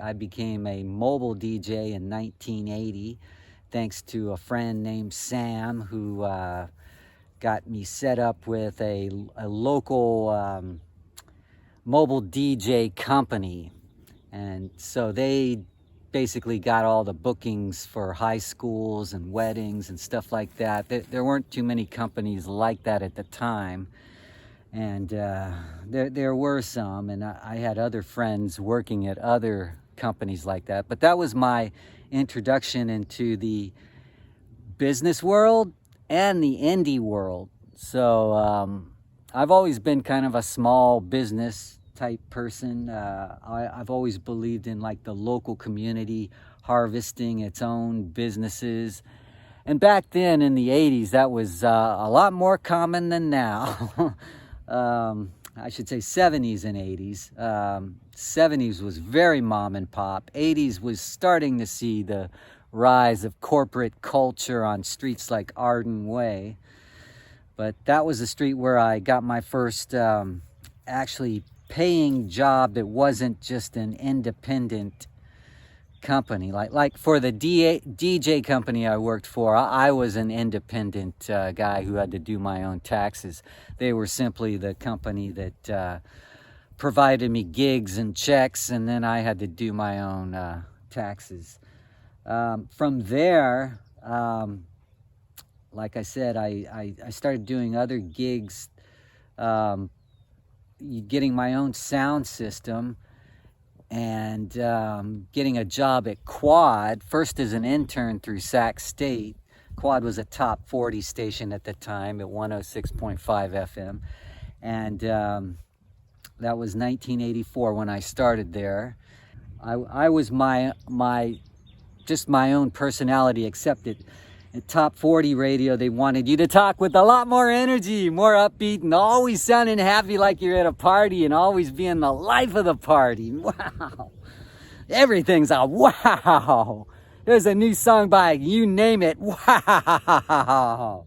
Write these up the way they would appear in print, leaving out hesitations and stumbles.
I became a mobile DJ in 1980 thanks to a friend named Sam who got me set up with a local mobile DJ company. And so they basically got all the bookings for high schools and weddings and stuff like that. There weren't too many companies like that at the time. And there were some, and I had other friends working at other companies like that. But that was my introduction into the business world and the indie world. So I've always been kind of a small business type person. I've always believed in like the local community harvesting its own businesses. And back then in the 80s, that was a lot more common than now. I should say 70s and 80s. 70s was very mom and pop. 80s was starting to see the rise of corporate culture on streets like Arden Way. But that was the street where I got my first actually paying job that wasn't just an independent company. Like for the DJ company I worked for, I was an independent guy who had to do my own taxes. They were simply the company that provided me gigs and checks, and then I had to do my own taxes. From there, like I said, I started doing other gigs, getting my own sound system, and getting a job at Quad, first as an intern through Sac State. Quad was a top 40 station at the time at 106.5 FM. And that was 1984 when I started there. I was just my own personality, except at top 40 radio, they wanted you to talk with a lot more energy, more upbeat, and always sounding happy like you're at a party and always being the life of the party. Wow. Everything's a wow. There's a new song by you name it. Wow.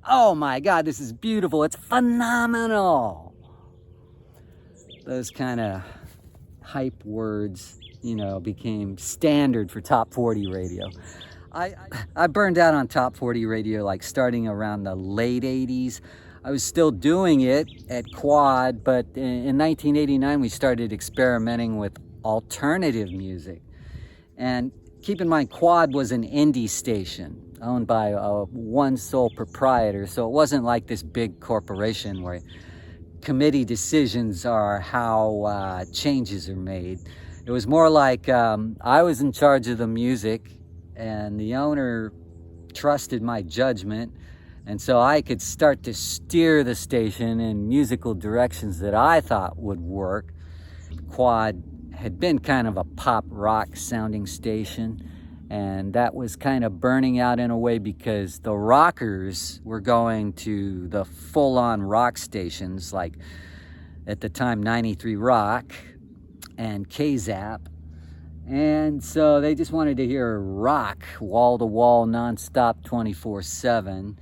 Oh my God, this is beautiful. It's phenomenal. Those kind of hype words, became standard for top 40 radio. I burned out on top 40 radio like starting around the late 80s. I was still doing it at Quad, but in 1989 we started experimenting with alternative music. And keep in mind, Quad was an indie station owned by one sole proprietor, so it wasn't like this big corporation where committee decisions are how changes are made. It was more like I was in charge of the music, and the owner trusted my judgment, and so I could start to steer the station in musical directions that I thought would work. Quad had been kind of a pop rock sounding station, and that was kind of burning out in a way because the rockers were going to the full-on rock stations, like at the time 93 Rock and K-Zap. And so they just wanted to hear rock, wall-to-wall, nonstop, 24/7.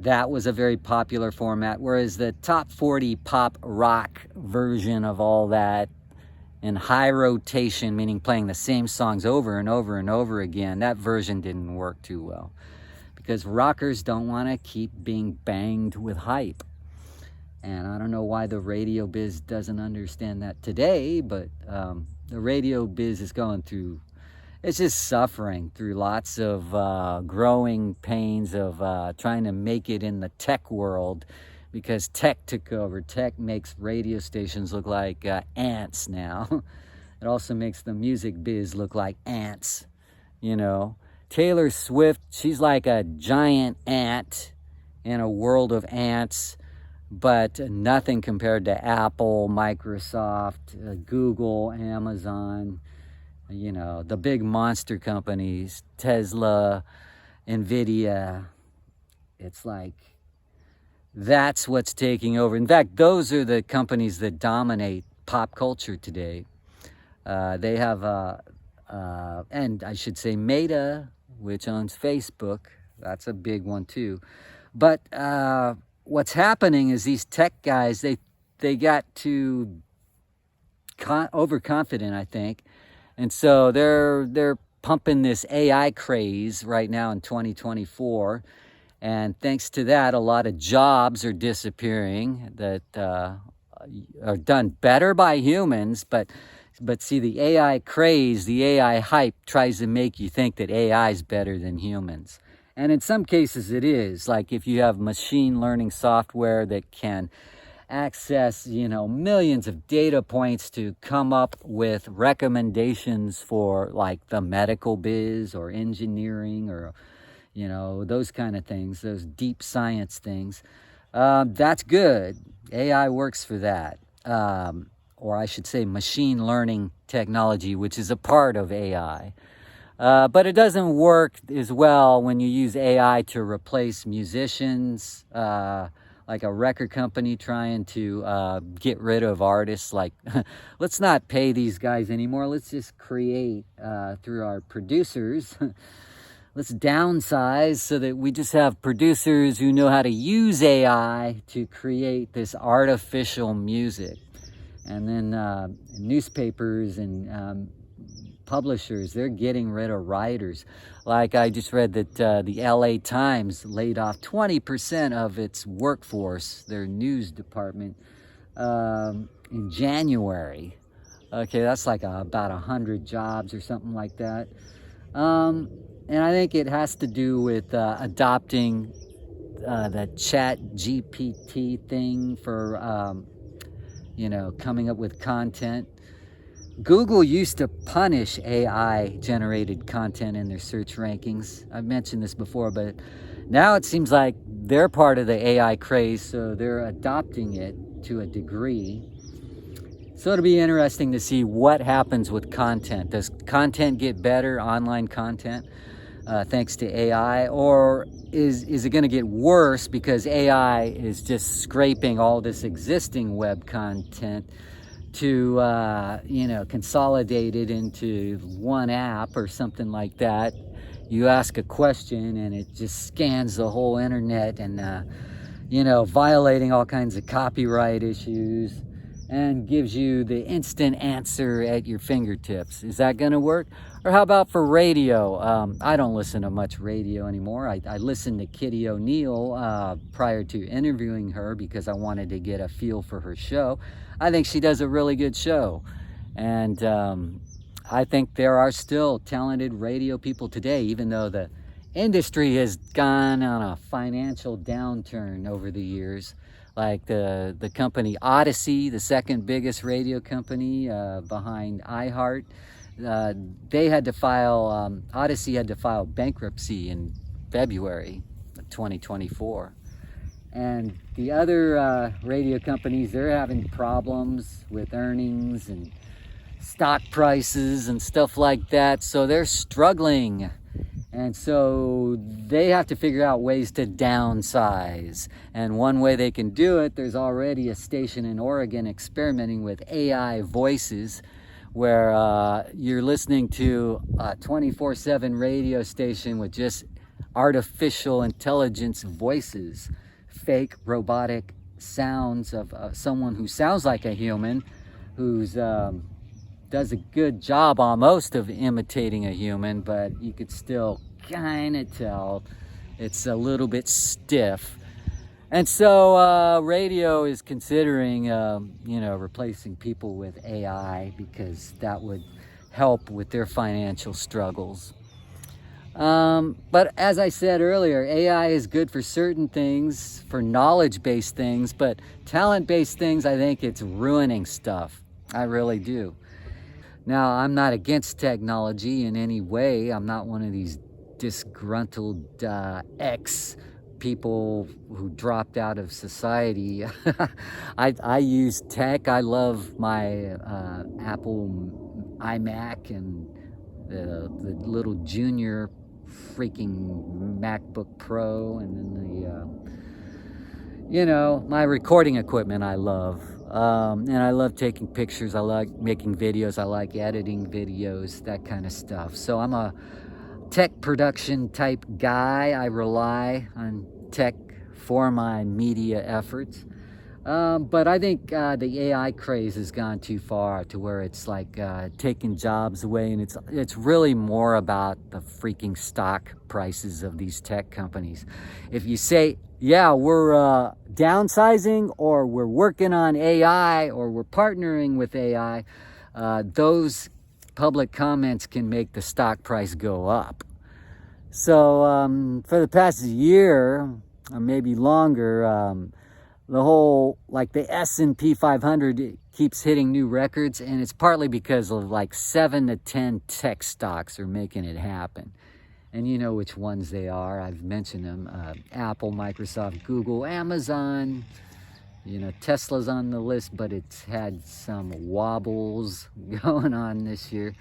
That was a very popular format, whereas the top 40 pop rock version of all that in high rotation, meaning playing the same songs over and over and over again, that version didn't work too well because rockers don't want to keep being banged with hype. And I don't know why the radio biz doesn't understand that today, but the radio biz is going through, it's just suffering through lots of growing pains of trying to make it in the tech world, because tech took over. Tech makes radio stations look like ants now. It also makes the music biz look like ants, Taylor Swift, she's like a giant ant in a world of ants, but nothing compared to Apple, Microsoft, Google, Amazon, the big monster companies, Tesla, NVIDIA. It's like, that's what's taking over. In fact, those are the companies that dominate pop culture today. They have, and I should say Meta, which owns Facebook. That's a big one too. But what's happening is these tech guys, they got to overconfident, I think. And so they're pumping this AI craze right now in 2024. And thanks to that, a lot of jobs are disappearing that are done better by humans. But see, the AI craze, the AI hype tries to make you think that AI is better than humans. And in some cases it is. Like if you have machine learning software that can access, millions of data points to come up with recommendations for like the medical biz or engineering or, those kind of things, those deep science things. That's good. AI works for that. Or I should say machine learning technology, which is a part of AI. But it doesn't work as well when you use AI to replace musicians, like a record company trying to get rid of artists. Like, let's not pay these guys anymore. Let's just create through our producers. Let's downsize so that we just have producers who know how to use AI to create this artificial music. And then newspapers and publishers, they're getting rid of writers. Like I just read that the LA Times laid off 20% of its workforce, their news department, in January. Okay, that's like about 100 jobs or something like that. And I think it has to do with adopting the Chat GPT thing for, coming up with content. Google used to punish AI-generated content in their search rankings. I've mentioned this before, but now it seems like they're part of the AI craze, so they're adopting it to a degree. So it'll be interesting to see what happens with content. Does content get better, online content, thanks to AI? Or is it going to get worse because AI is just scraping all this existing web content to consolidate it into one app or something like that? You ask a question and it just scans the whole internet and violating all kinds of copyright issues and gives you the instant answer at your fingertips. Is that going to work? Or how about for radio? I don't listen to much radio anymore. I listened to Kitty O'Neill prior to interviewing her because I wanted to get a feel for her show. I think she does a really good show. And I think there are still talented radio people today, even though the industry has gone on a financial downturn over the years. Like the company Odyssey, the second biggest radio company behind iHeart, Odyssey had to file bankruptcy in February of 2024. And the other radio companies, they're having problems with earnings and stock prices and stuff like that. So they're struggling. And so they have to figure out ways to downsize. And one way they can do it, there's already a station in Oregon experimenting with AI voices, where you're listening to a 24/7 radio station with just artificial intelligence voices, fake robotic sounds of someone who sounds like a human, who's does a good job almost of imitating a human, but you could still kind of tell it's a little bit stiff. And so radio is considering, replacing people with AI because that would help with their financial struggles. But as I said earlier, AI is good for certain things, for knowledge-based things, but talent-based things, I think it's ruining stuff. I really do. Now, I'm not against technology in any way. I'm not one of these disgruntled people who dropped out of society. I use tech. I love my Apple iMac and the little junior freaking MacBook Pro, and then my recording equipment I love. And I love taking pictures. I like making videos. I like editing videos, that kind of stuff. So I'm a tech production type guy. I rely on tech for my media efforts. But I think the AI craze has gone too far to where it's like taking jobs away, and it's really more about the freaking stock prices of these tech companies. If you say, yeah, we're downsizing, or we're working on AI, or we're partnering with AI, those public comments can make the stock price go up. So for the past year, or maybe longer, the whole, like the S&P 500 keeps hitting new records, and it's partly because of like 7 to 10 tech stocks are making it happen. And you know which ones they are. I've mentioned them. Apple, Microsoft, Google, Amazon. You know, Tesla's on the list, but it's had some wobbles going on this year.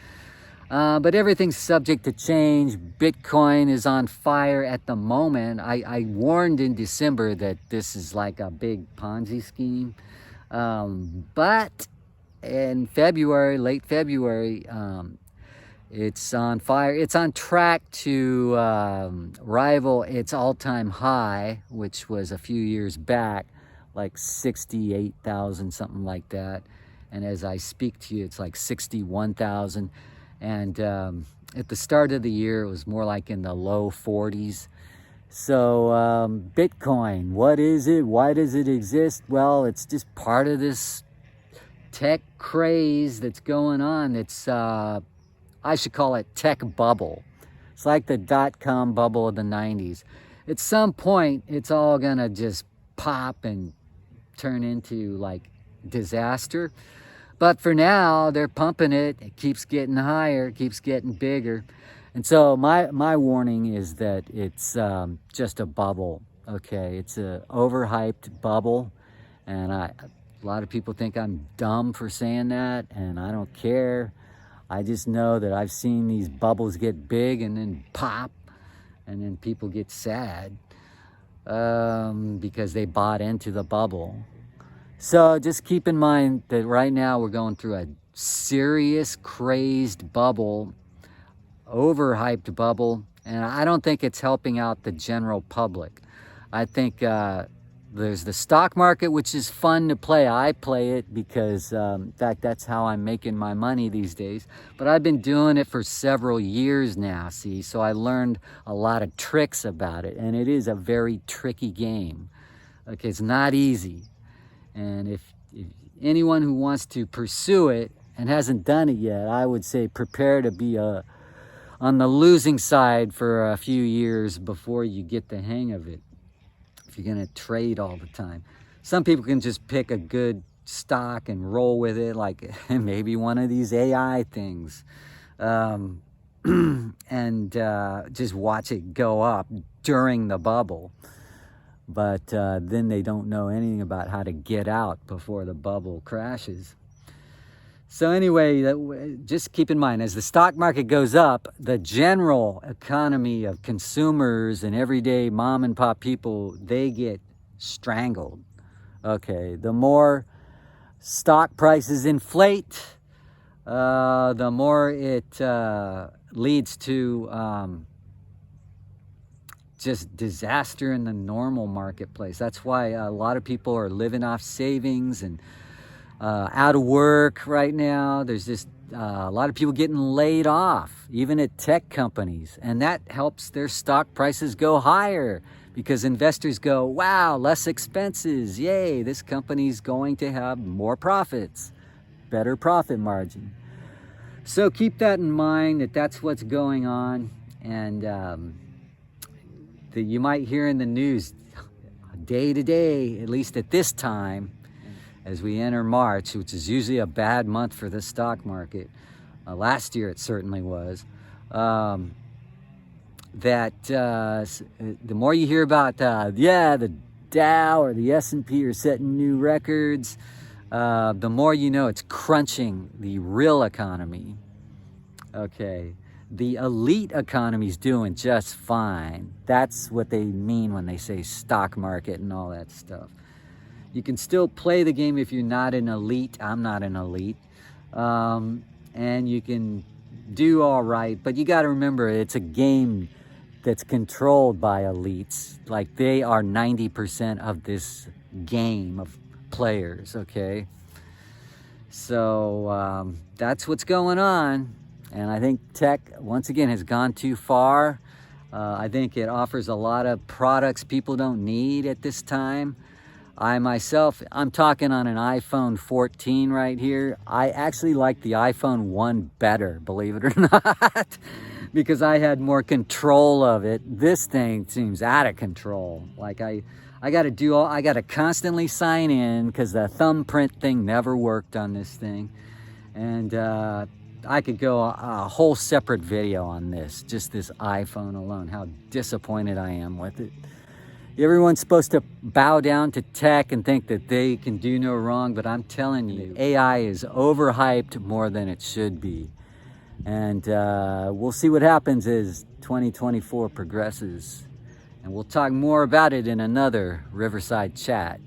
But everything's subject to change. Bitcoin is on fire at the moment. I warned in December that this is like a big Ponzi scheme. But in February, late February, it's on fire. It's on track to rival its all-time high, which was a few years back, like 68,000, something like that. And as I speak to you, it's like 61,000. And at the start of the year, it was more like in the low 40s. So Bitcoin, what is it? Why does it exist? Well, it's just part of this tech craze that's going on. It's, I should call it tech bubble. It's like the dot-com bubble of the 90s. At some point, it's all gonna just pop and turn into like disaster. But for now, they're pumping it. It keeps getting higher, keeps getting bigger. And so my warning is that it's just a bubble, okay? It's a overhyped bubble. And a lot of people think I'm dumb for saying that, and I don't care. I just know that I've seen these bubbles get big and then pop, and then people get sad because they bought into the bubble. So just keep in mind that right now we're going through a serious, crazed bubble, overhyped bubble, and I don't think it's helping out the general public. I think there's the stock market, which is fun to play. I play it because, in fact, that's how I'm making my money these days. But I've been doing it for several years now, see, so I learned a lot of tricks about it, and it is a very tricky game. Okay, it's not easy. And if anyone who wants to pursue it and hasn't done it yet, I would say prepare to be on the losing side for a few years before you get the hang of it, if you're going to trade all the time. Some people can just pick a good stock and roll with it, like maybe one of these AI things, and just watch it go up during the bubble. But then they don't know anything about how to get out before the bubble crashes. So anyway, just keep in mind, as the stock market goes up, the general economy of consumers and everyday mom and pop people, they get strangled. Okay, the more stock prices inflate, the more it leads to just disaster in the normal marketplace. That's why a lot of people are living off savings and out of work right now. There's just a lot of people getting laid off, even at tech companies, and that helps their stock prices go higher because investors go, wow, less expenses, yay, this company's going to have more profits, better profit margin. So keep that in mind, that that's what's going on. And that you might hear in the news day to day, at least at this time, as we enter March, which is usually a bad month for the stock market. Last year it certainly was. That the more you hear about, the Dow or the S&P are setting new records, the more you know it's crunching the real economy. Okay. The elite economy's doing just fine. That's what they mean when they say stock market and all that stuff. You can still play the game if you're not an elite. I'm not an elite. And you can do all right, but you got to remember it's a game that's controlled by elites. Like they are 90% of this game of players, okay? So that's what's going on. And I think tech, once again, has gone too far. I think it offers a lot of products people don't need at this time. I myself, I'm talking on an iPhone 14 right here. I actually like the iPhone 1 better, believe it or not, because I had more control of it. This thing seems out of control. Like I got to constantly sign in because the thumbprint thing never worked on this thing. And I could go a whole separate video on this, just this iPhone alone, how disappointed I am with it. Everyone's supposed to bow down to tech and think that they can do no wrong, but I'm telling you, AI is overhyped more than it should be. And we'll see what happens as 2024 progresses. And we'll talk more about it in another Riverside Chat.